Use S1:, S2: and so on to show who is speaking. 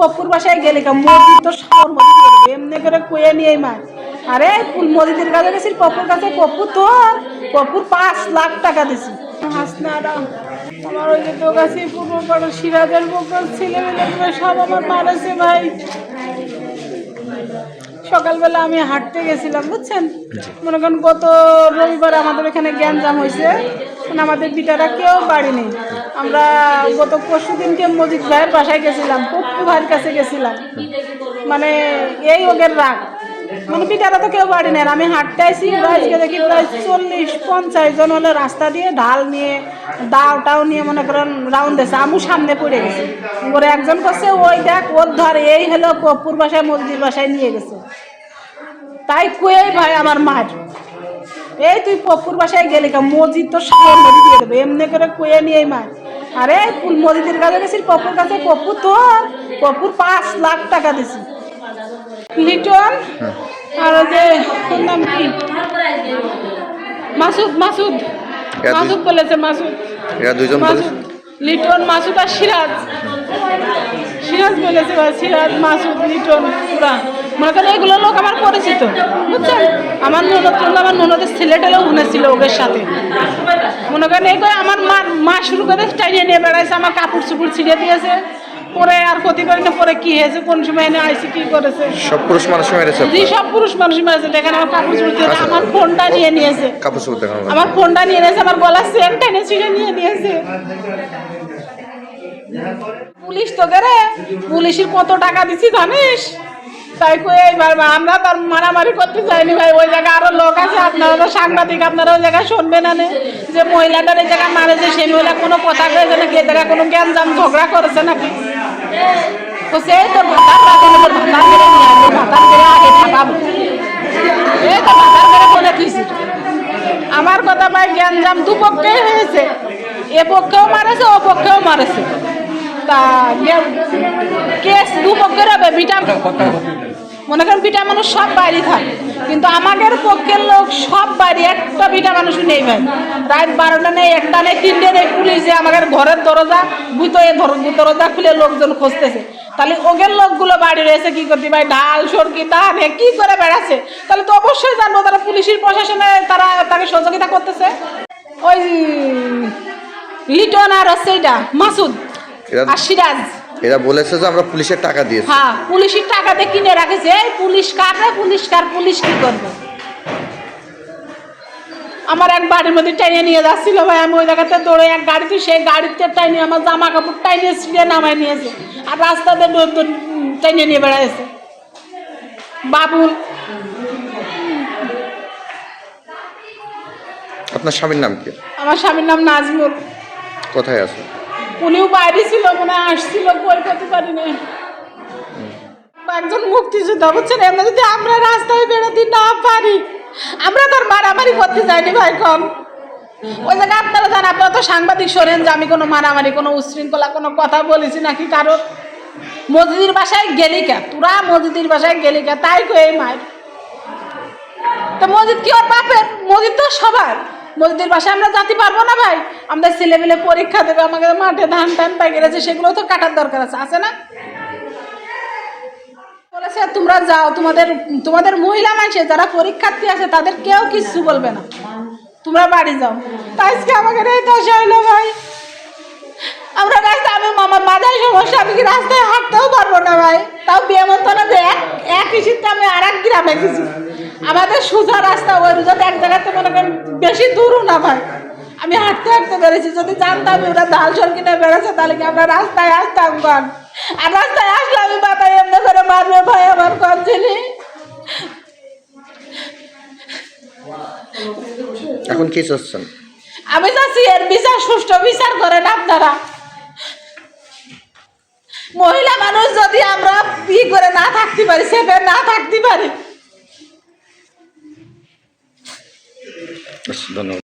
S1: পপুর বাসায় গেলে মসজিদ তো শহর মসজিদ এমনি করে কয়ে নিয়ে মার। আরে মসজিদের কাছে গেছি পপুর কাছে, পপুর 5 লাখ টাকা দিছি। হাসনারা আমার ওই যে দোকাছি পূর্ব পাড়া সিরাজের বোকাল ছেলেমেয়েগুলো সব আমার মারেছে ভাই। সকালবেলা আমি হাঁটতে গেছিলাম বুঝছেন, মনে করেন গত রবিবার আমাদের এখানে জ্ঞানজাম হয়েছে, আমাদের বিটারা কেউ বাড়ি নেই। আমরা গত পরশু দিনকে মজিদ ভাইয়ের বাসায় গেছিলাম, পপ্পু ভাইয়ের কাছে গেছিলাম, মানে এই ওদের রাগ, মানে বিটারা তো কেউ বাড়ি নেই। আমি হাঁটতে আসি, আজকে দেখি প্রায় 40-50 জন হলে রাস্তা দিয়ে ঢাল নিয়ে দাওটাও নিয়ে মনে করেন রাউন্ড দিয়েছে। আমু সামনে পড়ে গেছে, ওরে একজন করছে ওই দেখ ওর ধর, এই হলো পপ্পুর বাসায় মসজিদের বাসায় নিয়ে গেছে। তাই কয়ে ভাই আমার মার, এই তুই পপুর বাসায় গেলি মসজিদ তো শহর মসজিদ দিয়ে দেবে এমনি করে কয়ে নিয়ে মার। আরে মসজিদের কাছে গেছি পপুর কাছে, পপুর 5 লাখ টাকা দিছি। লিটন আর যে নাম কি মাসুদ বলেছে, মাসুদ লিটন মাসুদ আর সিরাজ বলেছে, সিরাজ মাসুদ লিটন পুরা মনে করেন এগুলো লোক আমার পরিচিত বুঝছেন। আমার ননদের ছেলেটাও শুনেছিল ওদের সাথে, মনে করেন এই আমার মা শুরু করে টাইনে নিয়ে বেড়াইছে, আমার কাপড় চুপড় ছিঁড়ে দিয়েছে, পরে আর ক্ষতি করে না, পরে কি হয়েছে কোন সময় এনে আইসি কি করেছে,
S2: সব পুরুষ মানুষ মেরেছে।
S1: জি সব পুরুষ মানুষ মেরেছে। দেখেন আমার কাপড় চুপড়, আমার ফোনটা নিয়ে নিয়েছে, আমার ফোনটা নিয়ে নিয়েছে, আমার গলার চেন টেনে ছিঁড়ে নিয়ে নিয়েছে। পুলিশ তো গেরে, পুলিশের কত টাকা দিছি জানিস? তাই কই এইবার আমরা তার মারামারি করতে চাইনি ভাই। ওই জায়গায় আরো লোক আছে, আপনারা তো সাংবাদিক, আপনারা ওই জায়গায় শুনবে না যে মহিলাটার এই জায়গায় মারেছে, সেই মহিলা কোনো কথা কয়েছে নাকি, এই জায়গায় কোনো জ্ঞানজাম ঝগড়া করেছে নাকি। তো সে তোর ভাতার রাখেন, তোর ভাতার মেরে নিয়ে আসবে, ভাতার মেরে আগে ঠাপাবো, এই তো ভাতার মেরে বলে দিয়েছি। আমার কথা ভাই জ্ঞানজাম দুপক্ষেই হয়েছে, এ পক্ষেও মারেছে ও পক্ষেও মারেছে, তা কেস দুপক্ষের হবে। মনে করেন বিটা মানুষ সব বাইরে থাকে, কিন্তু আমাদের পক্ষের লোক সব বাইরে, একটা বিটা মানুষ নেই ভাই। রাত 12টা নেই, 1টা নেই, 3টে নেই, পুলিশ যে আমাদের ঘরের দরজা দরজা খুলে লোকজন খুঁজতেছে। তাহলে ওগের লোকগুলো বাড়ি রয়েছে কি করতে ভাই, ঢাল সরকি তাহলে কি করে বেড়াচ্ছে, তাহলে তো অবশ্যই জানবো তারা পুলিশের প্রশাসনে তারা তাকে সহযোগিতা করতেছে। ওই লিটন আর হচ্ছে এইটা মাসুদ আর সিরাজ,
S2: এরা বলেছে যে আমরা পুলিশের টাকা দিয়েছি।
S1: হ্যাঁ পুলিশের টাকা দিয়ে কিনে রাখেছে। এই পুলিশ কার রে, পুলিশ কি করবে? আমার এক বাড়ির মধ্যে টাইনে নিয়ে যাচ্ছিল ভাই, আমি ওই জায়গাতে দৌড়ে এক গাড়িতে, সেই গাড়িতে টাইনে আমার জামা কাপড় টাইনে ছিঁড়ে নামাই নিয়েছে, আর রাস্তাতে টাইনে নিয়ে বেড়াইছে। বাবুল।
S2: আপনার স্বামীর নাম কি?
S1: আমার স্বামীর নাম নাজমুল।
S2: কোথায় আছে?
S1: উনিও বাইরে ছিল, মনে হয় আসছিল, বই করতে পারি না। একজন মুক্তিযোদ্ধা বুঝছেন, এমনি যদি আমরা রাস্তায় বেরোতে না পারি, আমরা তার মারামারি করতে যাইনি ভাই কম। ওই জায়গায় আপনারা জান, আপনারা তো সাংবাদিক, শোনেন যে আমি কোনো মারামারি, কোনো উশৃঙ্খলা, কোনো কথা বলেছি নাকি কারো। মসজিদের বাসায় গেলি কে তোরা, মসজিদের বাসায় গেলি কে, তাই কই মায়ের। তো মসজিদ কি ওর বাপের? মসজিদ তো সবার। মসজিদের বাসায় আমরা যেতে পারবো না ভাই? আমাদের ছেলেমেলে পরীক্ষা দেবে, আমাদের মাঠে ধান টান পাই গেছে, সেগুলো তো কাটার দরকার আছে না? বলেছে তোমরা যাও, তোমাদের মহিলা মানুষে যারা পরীক্ষার্থী আছে তাদের কেউ কিছু বলবে না, তোমরা বাড়ি যাও। তাই আজকে আমাকে এই দশা হইলো ভাই। আমরা রাস্তায়, আমি আমার মাথায় সমস্যা, আমি কি রাস্তায় হাঁটতেও পারবো না ভাই। তাও বিয়েমন্তনা যে এক ইস্যুতে আমি আর এক গ্রামে গেছি, আমাদের সোজা রাস্তা, ওই রোজাতে এক জায়গাতে মনে করেন বেশি দূরও না ভাই। আমি হাঁটতে বেড়েছি, যদি জানতাম ওরা ঢাল সর কিনে বেড়েছে তাহলে কি আমরা রাস্তায় আসতাম কন? আর রাস্তায় আসলে আমি মাথায় এমনি করে মারবে ভাই আমার কন ছিলি।
S2: এখন কি চাচ্ছেন?
S1: আমি চাচ্ছি এর বিচার, সুষ্ঠু বিচার করেন আপনারা। মহিলা মানুষ যদি আমরা ই করে না থাকতে পারি, সেফে না থাকতে পারি।
S2: ধন্যবাদ।